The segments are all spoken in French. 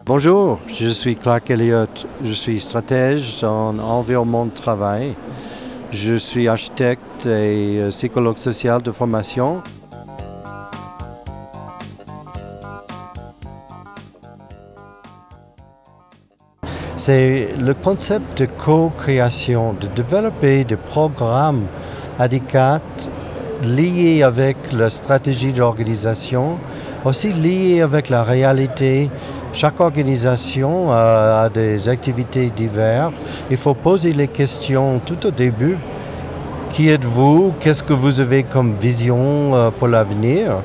Bonjour, je suis Clark Elliott, je suis stratège en environnement de travail. Je suis architecte et psychologue social de formation. C'est le concept de co-création, de développer des programmes adéquats liés avec la stratégie de l'organisation, aussi liés avec la réalité. Chaque organisation a des activités diverses. Il faut poser les questions tout au début. Qui êtes-vous? Qu'est-ce que vous avez comme vision pour l'avenir?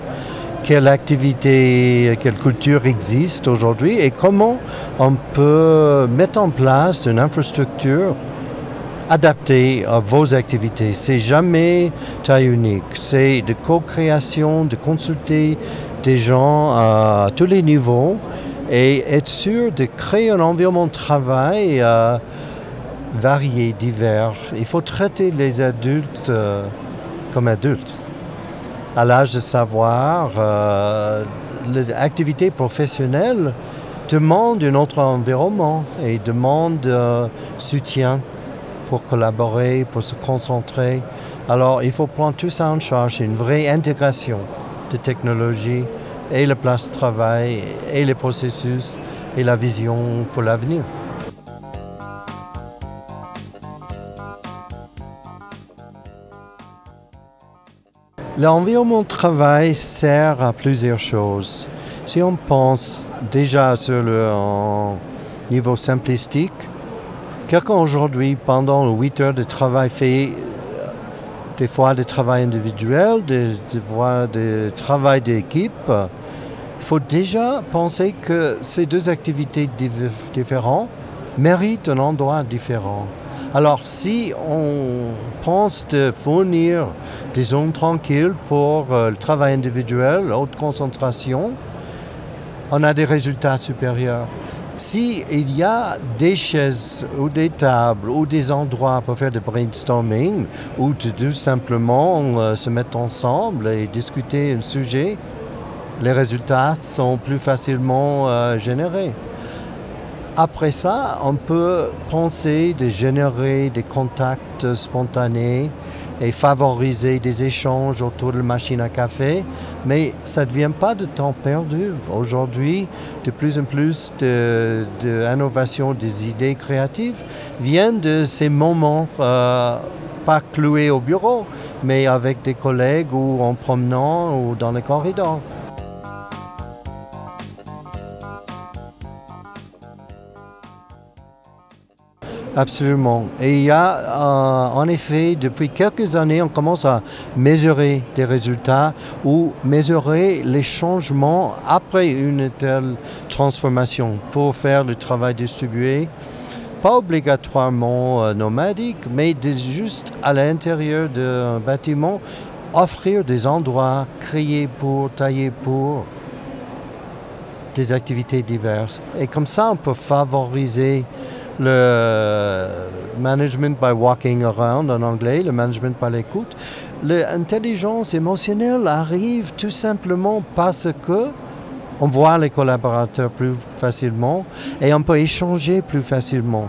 Quelle activité, quelle culture existe aujourd'hui et comment on peut mettre en place une infrastructure adaptée à vos activités. C'est jamais taille unique. C'est de co-création, de consulter des gens à tous les niveaux et être sûr de créer un environnement de travail varié, divers. Il faut traiter les adultes comme adultes. À l'âge de savoir, l'activité professionnelle demande un autre environnement et demande soutien pour collaborer, pour se concentrer. Alors, il faut prendre tout ça en charge. C'est une vraie intégration de technologie et la place de travail et les processus et la vision pour l'avenir. L'environnement de travail sert à plusieurs choses. Si on pense déjà sur le niveau simplistique, quelqu'un aujourd'hui, pendant 8 heures de travail, fait des fois de travail individuel, des fois de travail d'équipe. Il faut déjà penser que ces deux activités différentes méritent un endroit différent. Alors, si on pense de fournir des zones tranquilles pour le travail individuel, haute concentration, on a des résultats supérieurs. S'il y a des chaises ou des tables ou des endroits pour faire du brainstorming ou de tout simplement se mettre ensemble et discuter un sujet, les résultats sont plus facilement générés. Après ça, on peut penser de générer des contacts spontanés et favoriser des échanges autour de la machine à café, mais ça ne vient pas de temps perdu. Aujourd'hui, de plus en plus d'innovation des idées créatives viennent de ces moments pas cloués au bureau, mais avec des collègues ou en promenant ou dans les corridors. Absolument. Et il y a, en effet, depuis quelques années, on commence à mesurer des résultats ou mesurer les changements après une telle transformation pour faire le travail distribué, pas obligatoirement nomadique, mais juste à l'intérieur d'un bâtiment, offrir des endroits créés pour, taillés pour des activités diverses. Et comme ça, on peut favoriser le management by walking around en anglais, le management par l'écoute. L'intelligence émotionnelle arrive tout simplement parce que on voit les collaborateurs plus facilement et on peut échanger plus facilement.